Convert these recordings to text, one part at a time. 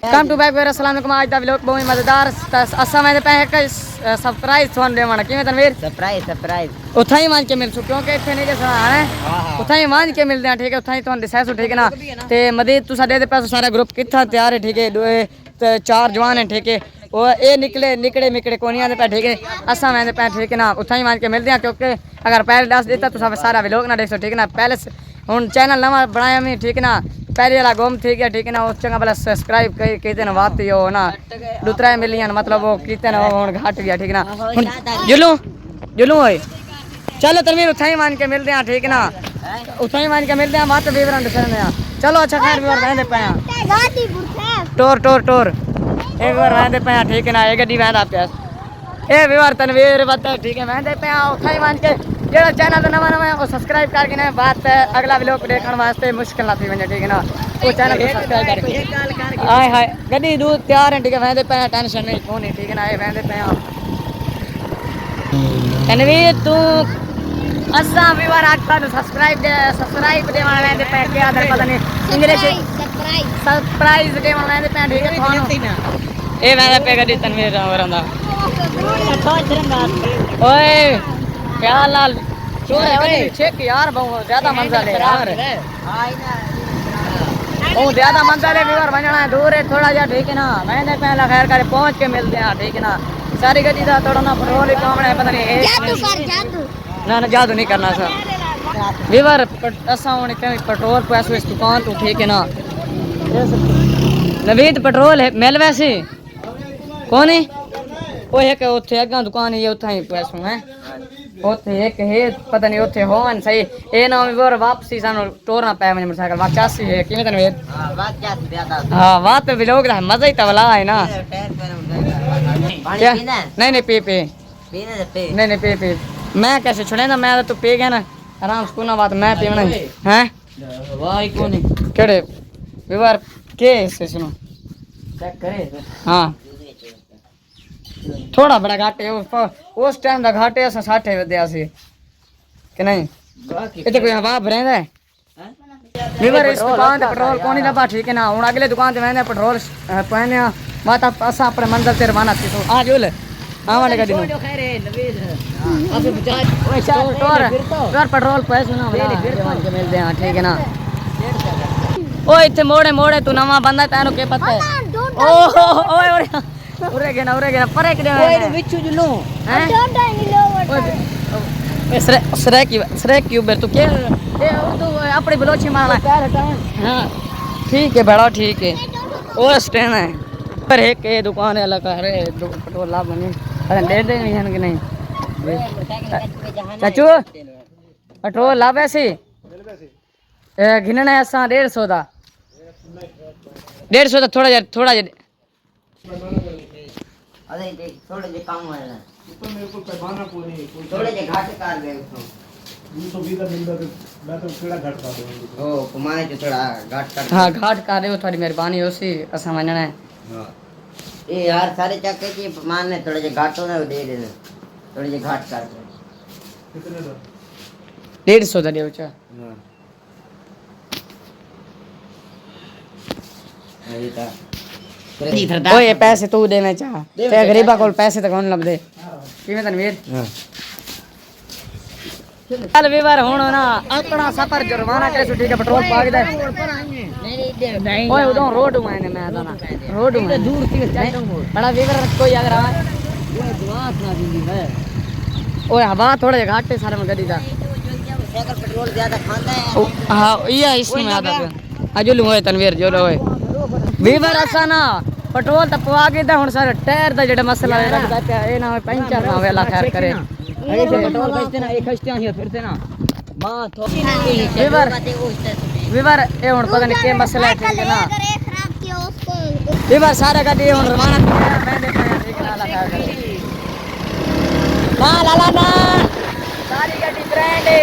Come to back where अस्सलाम वालेकुम। आज दा व्लॉग बहुत मजेदार असा मैं पे एक सरप्राइज थोन देवाना किवें तनवीर सरप्राइज उथा ही मान के मिल सु क्योंकि इथे नहीं जैसा है उथा ही मान के मिलदे हैं ठीक है। उथा ही तुहानू दिसैसु ठीक है ना ते मजीद तुसा दे पैसो सारा ग्रुप किथा तैयार है ठीक है। ते 4 जवान है ठीक है वो ये निकड़े मिकड़े कोनियां दे पे ठीक है असा मैं पे ठीक है ना उथा ही मान के मिलदे हैं क्योंकि अगर पहले दस देता तो सारा व्लॉग ना देख सो ठीक है ना। पहले हुन चैनल नवा बनाया मैं ठीक है ना पहले वाला गुम थी गया ठीक है ना उस चंगा भला सब्सक्राइब कहते ना बात हो ना दूसरा मिलियन मतलब वो कहते ना वो घट गया ठीक है ना जुलू होए चलो तनवीर उठा ही मान के मिलते हैं ठीक है ना उठा ही मान के मिलते हैं बात विवरण दसने चलो अच्छा खैर विवरण रहने पे टोर एक बार रहने पे ठीक है ना एक गड्डी वहदा पे ए विवर तनवीर बता ठीक है वहदे पे उठा ही मान के जेड़ा चैनल तो नवा वो सब्सक्राइब करके ना बात अगला व्लॉग देखने वास्ते मुश्किल ना थी वने ठीक है ना वो चैनल को सब्सक्राइब करके हाय हाय गड्डी दूर तैयार है ठीक है वहदे पे टेंशन नहीं कोनी ठीक है ना ये वहदे पे तनवीर तू असा विवर आता तो सब्सक्राइब दे वाला वहदे पे क्या पता नहीं इंग्लिश सरप्राइज दे वाला वहदे पे ठीक है थानो ए वहदे पे गड्डी तनवीर वरंदा ओए क्या लाल चोर है ओए चेक यार बहुत ज्यादा मंजर है यार ओ ज्यादा मंजर है व्यूअर बनना है दूर है थोड़ा जा ठीक है ना मैंने पहला खैर करे पहुंच के मिलते हैं ठीक है ना सारी गड्डी दा थोड़ा ना पेट्रोल ही काम है पता नहीं जादू ना जादू नहीं करना सर व्यूअर असा होने के पेट्रोल पैसे इस दुकान तो ठीक है ना नवीद पेट्रोल है मिल वैसे कौन है वो एक उथे अगा दुकान है उथा ही पैसों है उथे एक है पता नहीं उथे होवन सही ए ना और वापसी सानो टोरना पे मुझे मोटरसाइकिल 85 है किने तने हां बात पे व्लॉग रहा मजा ही तवला है ना नहीं पे नहीं पे मैं कैसे छोड़े ना मैं तो पे गया ना आराम से कोना बात मैं पीवना हैं वाह कौन केड़े विवर के से सुनो चेक करे हां थोड़ा बड़ा घाटे उस टाइम दा घाटे अस 60 वदया सी कि नहीं इते कोई हवा भरेंदा है विवर इस दुकान ते पेट्रोल कोनी लबा ठीक है ना हुन अगले दुकान ते मैंने पेट्रोल पहने बात अस अपने मंजिल ते रवाना थी तो आ जोल आवाने गड्डी नो खैर है नवीद अब बचा ओए टोर पेट्रोल पैसे ना के मिलदे हां ठीक है ना ओए इथे मोड़े तू नवा बंदा तानो के पता है ओए उरे गया परे के ओए विचू जुलू हैं सरे की उबर तू के ए तू अपनी बलोची मारना हां ठीक है बड़ा ठीक है ओ स्टैंड है पर एक के दुकान है लगा रे पेट्रोल ला बनी अरे दे नहीं है कि नहीं चाचू पेट्रोल ला वैसे घिनना असा 150 दा थोड़ा जा अरे देख थोड़े जे काम है ना तो मेरे को पैमाना कोई नहीं थोड़े जे घाट कर दे उसको 220 का मिलदा तो मैं तो थोड़ा घाट कर दूंगा ओ कमाए जो थोड़ा घाट कर हां घाट कर दे थोड़ी मेहरबानी होसी असा मनना है हां ए यार सारे चक्के की मान ने थोड़े जे घाटो ना दे थोड़े जे घाट कर दे कितने दो 150 दा देव चा हां अरे ता ओए पैसे तू देना चाह ते गरीबा कोल पैसे तो कौन लबदे किवें तनवीर हां चल विवर हुन ना अपना सफर जुर्माना कैसे ठीक है पेट्रोल पाग दे नहीं ओए उधर रोड में मैं ना रोड में दूर से चल बड़ा विवर कोई अगर आ ओए दुआस ना दी है ओए हवा थोड़े घाटे सारे में गड्डी दा साइकिल पेट्रोल ज्यादा खाता है हां ये इसमें आदा अजुल होए तनवीर जो होए विवर असाना पेट्रोल तो पवा के हुन सर टायर दा जेड़ा मसला है लगदा पे ए ना पंचर ना वेला खैर करे पेट्रोल खसते ना एक खसते हैं फिरते ना मां तो विवर ए हुन पता नहीं के मसला है ठीक है ना विवर सारा गाड़ी हुन रवाना मैं देखा ठीक ना लगा करे ना ला ना सारी गाड़ी ब्रांड है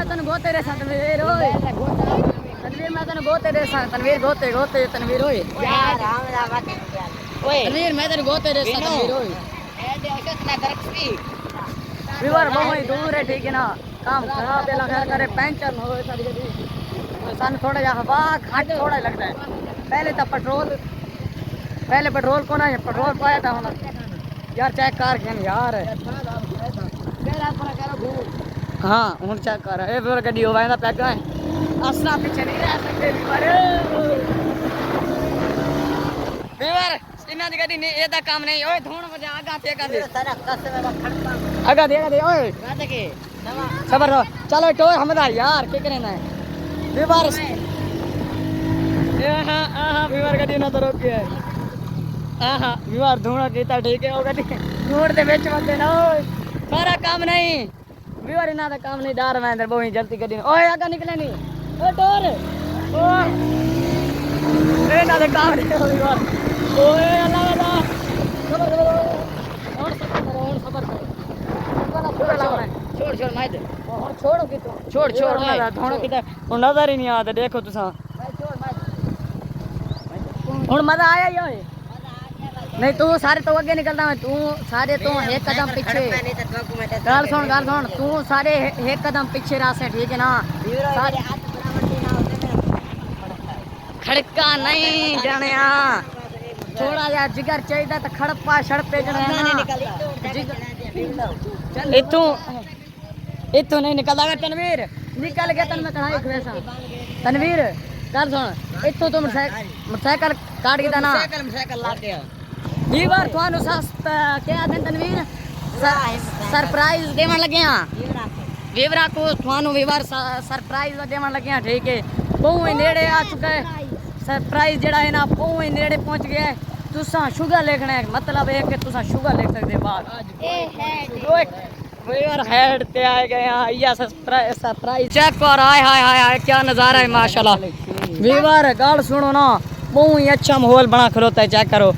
मैं तन गोते रे तनवीर ओए तनवीर मैं तन गोते रे तनवीर गोते गोते तनवीर ओए यार हमरा बात ओए तनवीर मैं तन गोते रे तनवीर ओए ए दे ओशत ना दरख्ती विवर बहुत ही दूर है ठीक है ना काम खराब है लगा करे पंचर न होए सारी गड्डी सन थोड़ा जा हवा घाट थोड़ा ही लगता है पहले पेट्रोल को ना पेट्रोल पाया था हम यार चेक कर के यार हाँ हूँ चेक कर ए फिर गड्डी हो वायदा पैक है असला पीछे नहीं रह सकते विवर इना दी गड्डी नहीं एदा काम नहीं ओए धोण मजा आगा ते का दे सारा कसम में खड़का आगा दे ओए रात के सबर रहो चलो टोय हमदा यार के करे ना विवर आहा विवर गड्डी ना तो रोके आहा विवर धोणा कीता ठीक है ओ गड्डी रोड दे विच वंदे ना ओए सारा काम नहीं विवर इना दा काम नहीं डर मैं अंदर बहुत जल्दी गड्डी ओए आगा निकले नहीं ओ डोर ओ ए ना दा काम नहीं विवर ओए अल्लाह अल्लाह सबर करो छोड़ मार दे और छोड़ो कि तू छोड़ धोणो किता हुन नजर ही नहीं आता देखो तुसा हुन मजा आया यो नहीं तू सारे तो आगे निकलता है तू सारे तो एक कदम पीछे गाल सुन तू सारे एक कदम पीछे रास्ते ठीक है ना खड़का नहीं जानिया थोड़ा यार जिगर चाहिए तो खड़पा सड़पे इतू नहीं निकलता तनवीर निकल गया तन मैं कढ़ाई खुएसा तनवीर कर सुन इतू तो मोटरसाइकिल काट गया ना मोटरसाइकिल ला के वीवर थानू सस्ता क्या दिन तनवीर सरप्राइज देवन लगे हां वीवरा को थानू वीवर सरप्राइज देवन लगे हां ठीक है बहु ही नेड़े आ चुका है सरप्राइज जड़ा है ना बहु ही नेड़े पहुंच गया है तुसा शुगर लिखना है मतलब है कि तुसा शुगर लिख सकते बात ए है वीवर हेड ते आ गए हां या सरप्राइज चेक कर हाय हाय हाय क्या नजारा है माशाल्लाह वीवर गाल सुनो ना बहुत ही अच्छा माहौल बना खलोता है चेक करो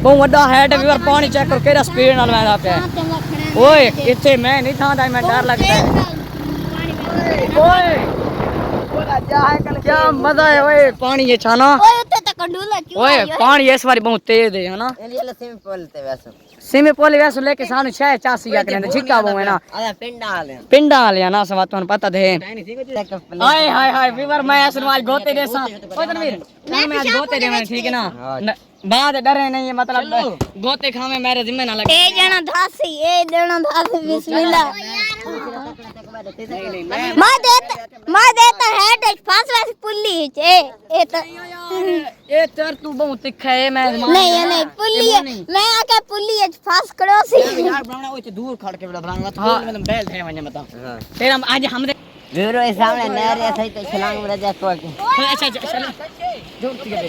बहुत बड़ा हेड वीवर पानी चेक करो केड़ा स्पीड नाल वैंदा पे ओए इथे मैं नहीं था मैं डर लगता है ओए क्या मजा है ओए पानी ये छाना ओए पानी इस बारी बहुत तेज है ना स्विमिंग पूल वैसे लेके सानू छह चासी या करेंदे झिक्का वो है ना पिंडा वाले ना सब तुम पता थे हाय हाय हाय वीवर मैं असल आज गोते दे सा ओ तनवीर मैं आज गोते दे मैं ठीक है ना बाद डरे नहीं है मतलब गोते खावे मेरे जिम्मे ना लगे ए जना धासी बिस्मिल्लाह मां देता हेड फांस वैसे पुल्ली ए तो ए तर तू बहुत तिखा है मैं नहीं पुल्ली है मैं आके पुल्ली है फांस करो सी यार बनाना ओए दूर खड़ के बनाना तो मतलब बैल थे वने मत फिर हम आज हमरे वीरो ए सामने नहर सही तो छलांग में रजा को अच्छा चल जोरती है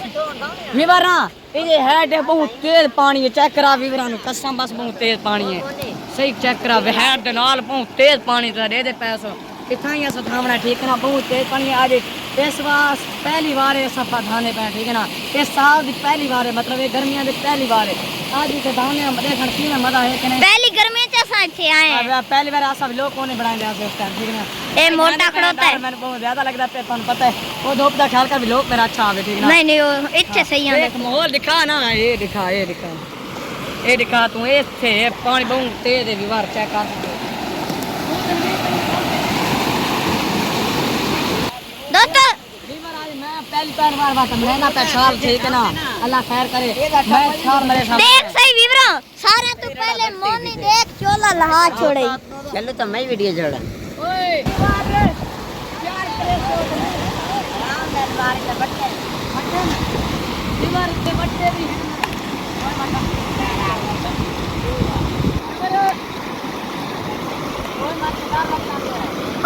वीवर ना ये हेड है बहुत तेज पानी है चेक करा वीवरा नु कसम बस बहुत तेज पानी है सही चेक करा हेड दे नाल बहुत तेज पानी दे पैसो इतना ही सामना ठीक है ना बहुत तेज पानी आज इस बार पहली बार है सफा धाने पे ठीक है ना इस साल की पहली बार है मतलब ये गर्मियां की पहली बार है आज इसे धाने देखन की में मजा है कि नहीं पहली गर्मी से साथे आए हैं पहली बार ऐसा लोग कोने बनाए दे उस टाइम ठीक है ना ए मोटा खड़ोता है मैंने बहुत ज्यादा लग रहा है तुम पता है वो धूप का ख्याल कर भी लोग मेरा अच्छा आवे ठीक है ना नहीं वो इच्छा सही है माहौल दिखा ना ये दिखा तू इथे पानी बहुत तेज है विवार चेक कर दोस्तों मैं पहली बार बात मैं ना पेशाब ठीक है ना अल्लाह खैर करे मैं छाल मेरे साथ देख सही विवरा सारे तू पहले मोनी देख चोला लहा छोड़े चलो तो मैं वीडियो जोड़ा ओए प्यार करे तो राम दरबार के बट्टे दीवार के बट्टे भी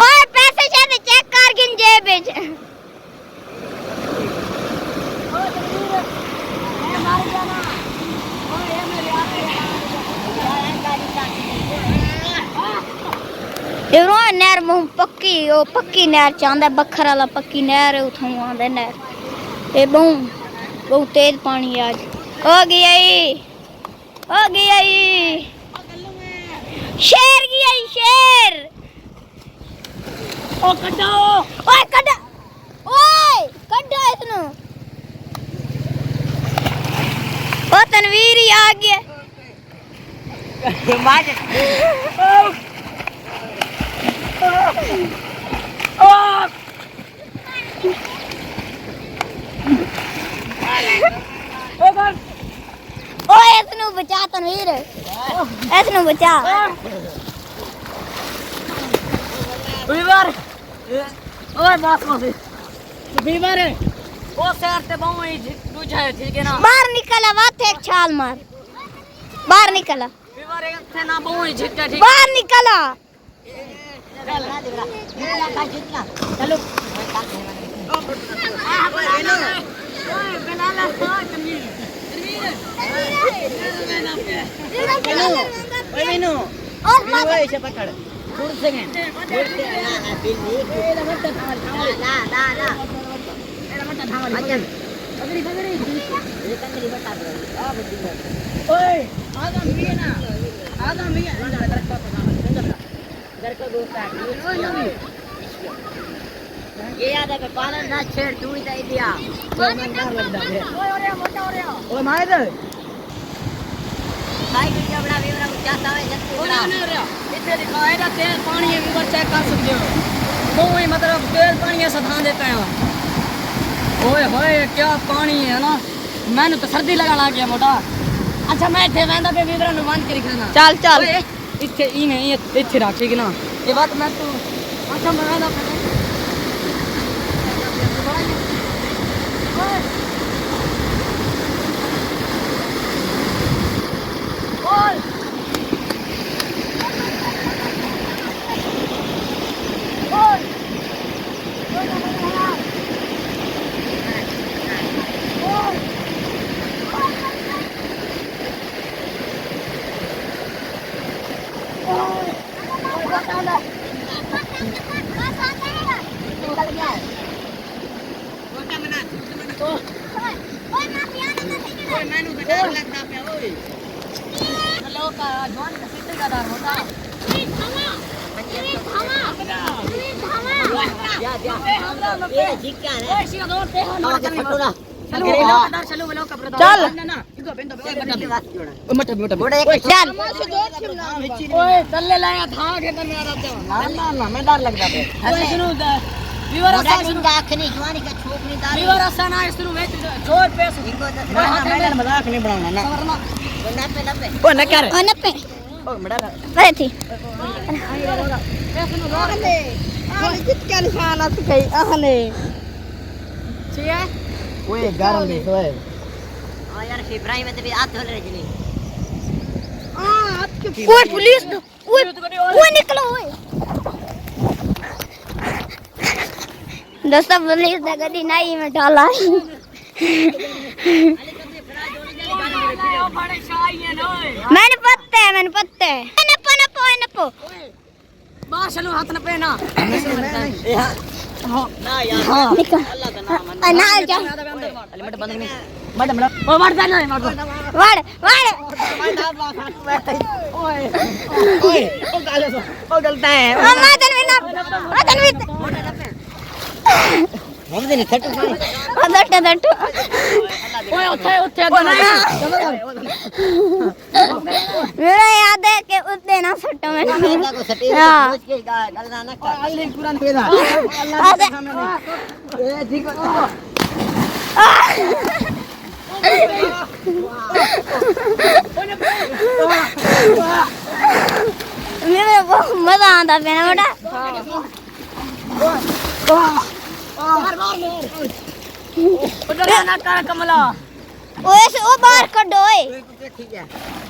ओए पैसे शायद चेक कर गिन जेब में नहर मुँह पक्की नहर चांदा बखर वाला पक्की नहर है उठो आंदा नहर ये बहुत तेज पानी आज हो गया शेर गया शेर ओ कड्डो ओए कड्डा ओए कड्डा इसनु ओ तनवीर ही आ गया मार ओए इसनु बचा तनवीर इसनु बचा बीवर ओए बस बीवर ओ सर ते बहु ही दूजा है ठीक है ना बाहर निकला बात एक छाल मार बाहर निकला बीवर एक थे ना बहु ही झिटका ठीक बाहर निकला चलो और पकड़ थोड़ी सेकंड ये याद है पालन ना छेड़ तू ही दे दिया ओए मार साइकिल का बड़ा विवरा चाहता है जल्दी बड़ा इतने दिखाए ना तेल पानी है बीवर चेक कर सकते हो बहु ही मतलब तेल पानी है सधा देते हैं ओए होए क्या पानी है ना मैंने तो सर्दी लगाना गया मोटा अच्छा मैं थे वंदा पे बीवर नु बंद करी खाना चल चल इथे ई नहीं इथे रखेगी ना ये बात मैं तो अच्छा मैं ना ये जिक्का है चल चल ओए तल्ले लाया था के अंदर में आ रहा ना मैं डर लग जाते ओए सुनो बीवर का आखनी जवानी का छोक नहीं डाल बीवर आसान है शुरू में जोर पे मैं मजाक नहीं बनाना ना ओ न कर ओ नपे ओ बड़ा अरे थी कितका निशान आत कई आहने ठीक है ओए गरम नहीं तो है हां यार इब्राहिम में तो भी हाथ धो रहे जनी ओए पुलिस ओए निकलो ओए दोस्तों पुलिस ने गड्डी नहीं में डाला मैंने पत्ते नपो बाहर चलो हाथ न पहना ना यार अल्लाह का नाम ना जा मत बंद नहीं मत ओ मार देना मार दो वाड़ ओए ओए ओ गाले ओ गलता है मदन भी हम दिन थट दट ओए उठे मेरा याद है कि उस दिन ना सट्टो में को सटी सोच के गलना ना कर अल्लाह कुरान पेदा ए ठीक मेरे बहुत मजा आता है ना उधर ना कर कमला ओए से ओ बाहर कढो ओए ठीक है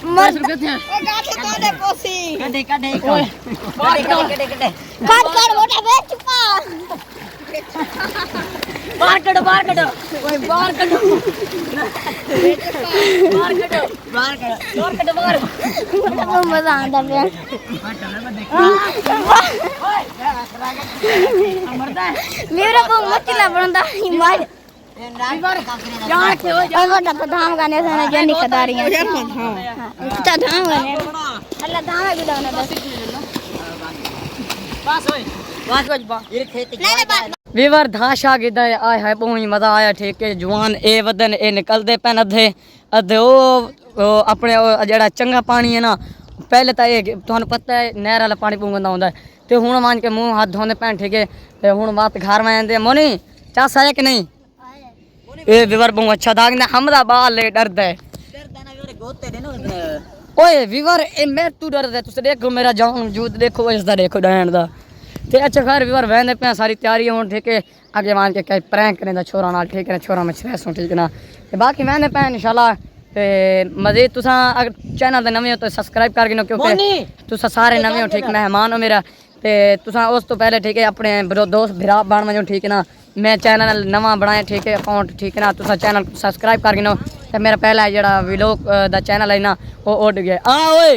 मर गए ओ गाठे काटे कोसी कटे ओए कटे काट मोटा बे चुपा बाहर कटो ओए बाहर कटो वो मजा आता है मेरा को मचला बनता हिमाल जान के हो और वो तो धाम गाने से ना जनी कदारियां हां तो धाम गाने अल्लाह धाम है बिदाने बस बस ओए ये खेती वीवर धाशा गिदा आए है बहुत ही मजा आया ठीक है जवान ए वदन ए निकलदे पैन अधे अधे ओ अपने जेड़ा चंगा पानी है ना पहले तो ये तुहानू पता है नहर वाला पानी पूंगदा होंदा ते हुण मान के मुंह हाथ धोंदे पैन ठीक है ते हुण बात घर में आंदे मोनी चास आया कि नहीं ए वीवर बहुत अच्छा दाग ने हमदा बाल ले डरदा है गोते ने नो ओए वीवर ए मैं तू डरदा तुस देखो मेरा जान जूत देखो इसदा देखो डैन दा ते अच्छा खैर वीवर वहंदे पे सारी तैयारी होण ठीक है आगे मान के कई प्रैंक करने दा छोरा नाल ठीक है छोरा में छरेसो ठीक ना ते बाकी वहंदे पे इंशाल्लाह ते मजीद तुसा अगर चैनल दे नवे हो तो सब्सक्राइब कर गिनो क्योंकि तुसा सारे नवे हो ठीक मेहमान हो मेरा ते तुसा उस तो पहले ठीक है अपने दोस्त भरा बन वजो ठीक है ना मैं चैनल नवा बनाया ठीक है अकाउंट ठीक है ना तुसा चैनल सब्सक्राइब कर गिनो ते मेरा पहला जेड़ा व्लॉग दा चैनल है ना वो उड़ गया आ ओए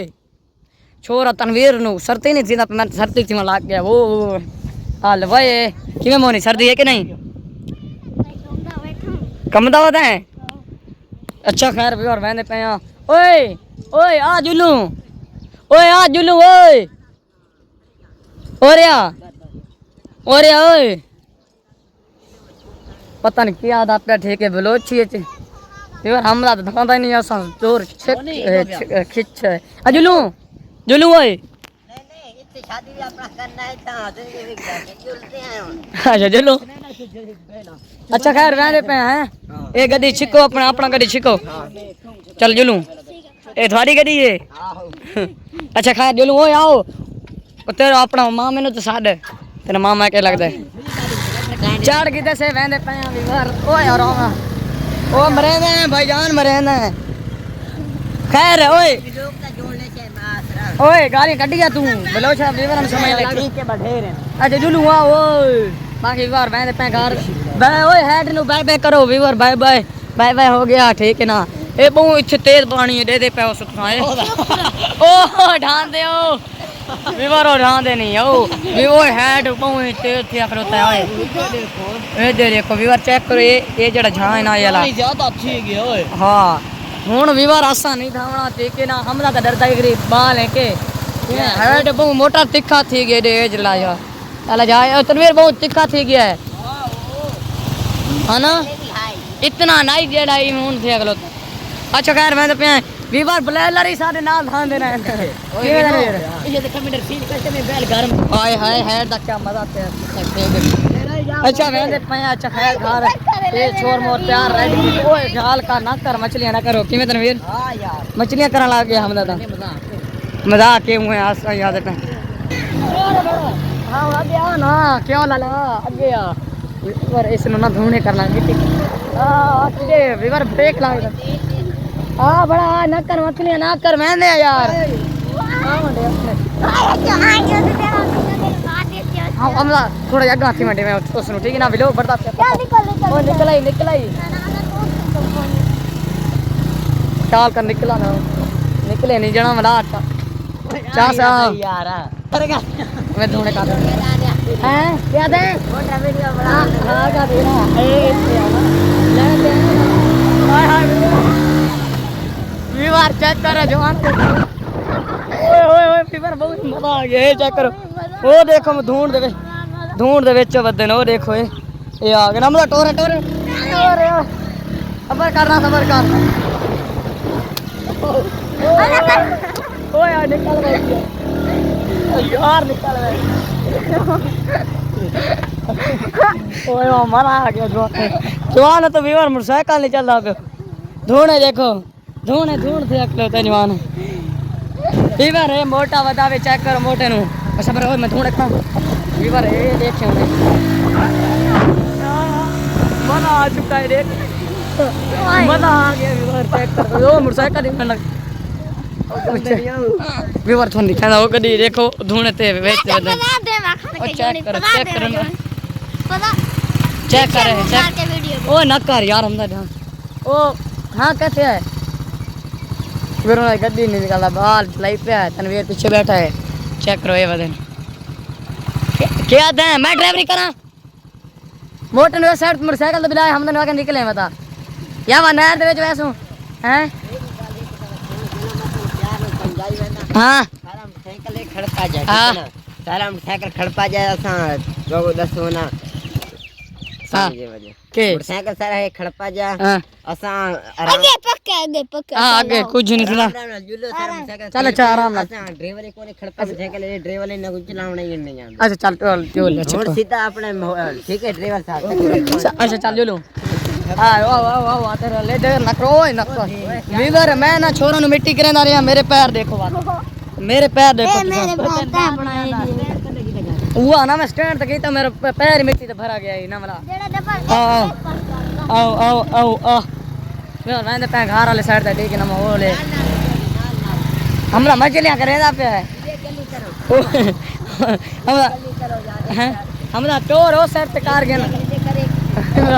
छोरा तनवीर नु सर्दी नहीं थी ना मैं सर्दी थी मैं लग गया वो हाल भाई किवें मोनी सर्दी है कि नहीं कमदा होता है अच्छा खैर भी और वहंदे पे ओए ओए आ जुलू ओए ओरे ओए पता नहीं क्या आदत पे ठीक है बलोची है यार हमरा तो धंधा ही नहीं असा जोर खिच है आ जुलू ओए नहीं इतनी शादी भी अपना करना है तो जुलते हैं अच्छा जुलू अच्छा खैर वहंदे पे हैं ए गड्डी छिको अपना गड्डी छिको चल जुलू ए थोड़ी गड्डी है अच्छा खैर जुलू ओए आओ तेरा अपना मामे नु तो साड तेरा मामा के लगदा है चढ़ किते से वहंदे पे वीवर ओए और ओ मरेंदे हैं भाईजान मरेंदे हैं खैर ओए लोग का जोड़ने से मासरा ओए गाड़ी कट गया तू बलोचा वीवर हम समझ ले ठीक है बढ़ेर है अच्छा जुलू आ ओए बाकी वीवर वहंदे पे घर बाय ओए हेड नु बाय बाय करो वीवर बाय बाय बाय बाय हो गया ठीक है ना ए बहु इच्छे तेज पानी दे पे उस खाए ओ ढान दे ओ वीवर और ढान दे नहीं ओ वीवर हेड बहु तेज थी खरोता है ओए ए देखो वीवर चेक करो ये जेड़ा झां है ना ये वाला ज्यादा थी गया ओए हां हुन वीवर आसा नहीं धावना ठीक है ना हमरा तो डरदा है बाल है के हेड बहु मोटा तिखा थी गए दे जला या चला जाए तनवीर बहुत तिखा थी गया है है ना इतना नहीं जेड़ा ही हुन थे अगलो अच्छा खैर मैं तो पे वीवर ब्लेलर ही सारे नाल धान देना है ये देख मिनट फील करते में बैल गरम हाय हाय हेड दा क्या मजा आते है अच्छा मैं तो पे अच्छा खैर घर ये छोर मोर तैयार रेडी ओए जाल का ना कर मछलियां ना करो किवें तनवीर हां यार मछलियां करन लग गया हम दादा मजाक के हुए आसा याद है हां आगे आ ना क्यों लाला आगे आ वीवर इसने ना धोने करना मिट्टी आगे वीवर ब्रेक लग आ बड़ा ना कर मछलियां ना कर मैंने यार हां हमला थोड़ा जगह हाथी मंडे में उसनु ठीक है ना विलो बढ़ता ओ निकल आई चाल कर निकला ना निकले नहीं जना मला चा सा यार करेगा मैं धोने का हैं क्या दे मोटा वीडियो बड़ा हां का देना ए ले दे हाय हाय वीवर चेक कर जवान ओए वीवर बहुत मजा आ गया चेक करो ओ देखो मैं ढूंढ दे विच वदन ओ देखो ये आ गया ना टोरे सबर कर ओ यार निकल यार निकल ओए मरा आ गया जवान तो वीवर मोटरसाइकिल नहीं चलता पे ढूंढे देखो ढूंढ थे अकलो जवान वीवर है मोटा बतावे चेक करो मोटे नु अच्छा पर मैं ढूंढ रखा वीवर है देख मजा आ चुका है देख मजा आ गया वीवर चेक कर ओ मोटरसाइकिल नहीं लग वीवर थोन दिखाना वो कदी देखो ढूंढते वेच दे चेक करो चेक करे ओ ना कर यार हमदा ध्यान ओ हां कैसे है वीरों ने गड्डी नहीं निकाला बाल लाई पे है तनवीर पीछे बैठा है चेक करो ये वदन क्या दे मैं ड्राइवरी करा मोटर ने साइड मोटरसाइकिल तो बिलाए हमने आके निकले बता या वा नहर दे विच वैसू हैं हां साइकिल खड़का जाए हां सारा मोटरसाइकिल खड़पा जाए असा लोगो दसो ना समझे वजह के मोटरसाइकिल सारा है खड़पा जा हां असा आगे पक्का हां आगे कुछ नहीं सुना जुलो सारा मोटरसाइकिल चल अच्छा आराम नाल असा ड्राइवर को ने खड़पा मोटरसाइकिल है ड्राइवर ने कुछ चलावना ही नहीं जानता अच्छा चल चल और सीधा अपने ठीक है ड्राइवर साहब अच्छा चल जो लो आओ आओ आओ तेरा लेडर नकरो नकरो वीवर मैं ना छोरा नु मिट्टी करेंदा रहा मेरे पैर देखो बात मेरे पैर देखो मेरे पाता बनाए हुआ ना मैं स्टैंड तक तो मेरा पैर मिट्टी से भरा गया ना मला जेड़ा डब्बा आओ आओ आओ आओ आ मैं वैंदे पे घर वाले साइड ते ठीक है ना वो ले हमला मछलियां करेंदा पे है हमला टोर हो साइड ते कार गया ना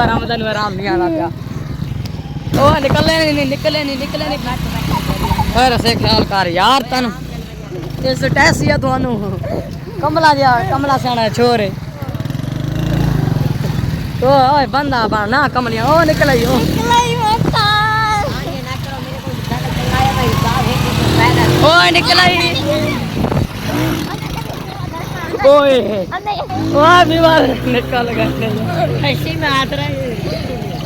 रमजान में आराम नहीं आना क्या ओ निकले नहीं और से ख्याल कर यार तन इस टैसिया थानू कमला सियाना छोरे तो ओए बंदा बना कमलिया ओ निकल आई ओ ओए निकल आई ओए वाह बीमार निकल गए ऐसे में हाथ रहे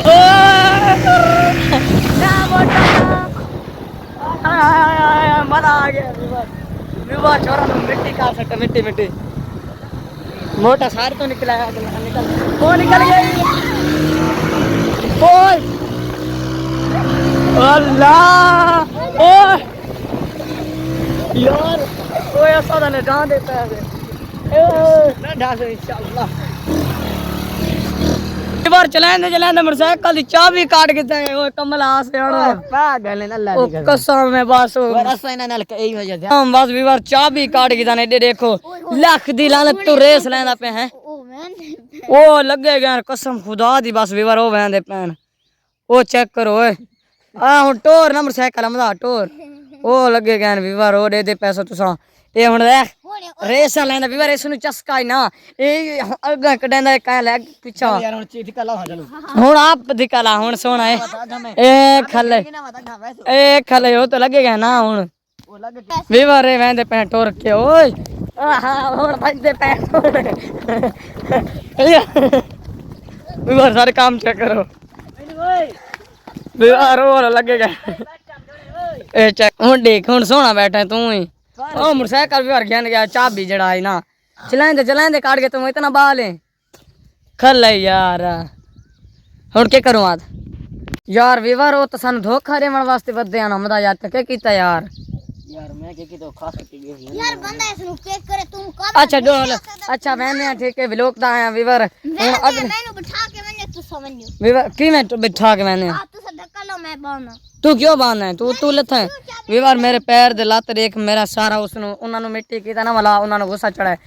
ओ ना मोटा मजा आ गया बीमार छोरा मिट्टी का सट मिट्टी मोटा सार तो निकला है निकल वो निकल गया ओए अल्लाह ओए यार ओए ऐसा ना जान देता है ना ढास इंशाल्लाह बार चलाएंदे मोटरसाइकिल दी चाबी काट के जाए ओए कमला से आना पागल है अल्लाह दी कसम में बस रसा इना नाल यही वजह से हम बस भी बार चाबी काट के जाने दे देखो लाख दी लानत तू रेस लेंदा पे है ओ लगेगा कसम खुदा दी बस भी बार ओ वेंदे पैन ओ चेक करो ओए आ हुन टोर ना मोटरसाइकिल हमदा टोर ओ लगेगा भी बार ओ दे पैसा तुसा ए हुन देख रेस लेंदा भी बार इस नु चस्का ही ना ए अगा कडेंदा का ले पीछा यार हुन चीज का ला चलो हुन आप दिखाला हुन सोना है ए खले ओ तो लगेगा ना हुन वीवर रे वेंदे पे टोर के ओए हां हुन बंदे पे वीवर सारे काम चेक करो वीवर और लगेगा ए चेक हुन देख हुन सोना बैठा तू ही ओ मोटरसाइकिल वीवर गया गया चाबी जड़ा है ना चलाएंदे काट के तुम इतना बाल है खल यार हुन के करूं आज यार वीवर ओ तो सानू धोखा देवन वास्ते बदे आना मदा यार के कीता यार मैं के तो खास करके गई यार बंदा इसनु चेक करे तुम कब अच्छा डोल अच्छा मैंने ठीक है व्लॉग दा आया वीवर मैंने बिठा के मैंने तू समझो वीवर की मैं बिठा के मैंने आ तू से धक्का लो मैं बाना तू क्यों बांधना है तू लथ है वीवर मेरे पैर दे लत देख मेरा सारा उसनु उन्हां नु मिट्टी कीता ना वाला उन्हां नु गुस्सा चढ़ा है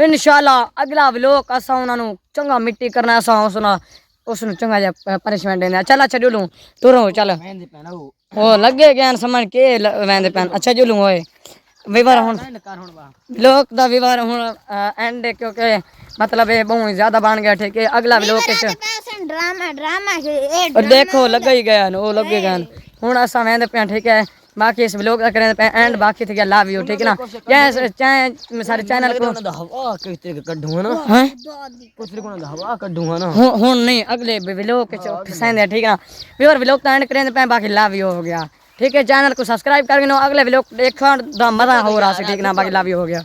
इंशाल्लाह अगला व्लॉग असा उन्हां नु चंगा मिट्टी करना असा उसनु चंगा जा पनिशमेंट देना चल अच्छा जुलूं तू रो चल मेहंदी पहना ओ लगे ज्ञान समझ के वेंदे पैन अच्छा जुलूं ओए वीवर हुन व्लॉग दा वीवर हुन एंड क्योंकि मतलब ये बहुत ज्यादा बन गया ठीक है अगला व्लॉग के ड्रामा देखो लग ही गया वो लगे गया हुन असा वेंदे पे ठीक है बाकी इस व्लॉग का करें पे एंड बाकी थे लव यू ठीक है ना चाहे सारे चैनल को हवा किस कड्ढू ना हैं कुछ को हवा कड्ढू ना हुन नहीं अगले व्लॉग के फसाएंदे ठीक है व्यूअर व्लॉग का एंड करें पे बाकी लव यू हो गया ठीक है चैनल को सब्सक्राइब करके अगले व्लॉग देखने दा मजा हो रहा है ठीक ना बाकी लव यू हो गया।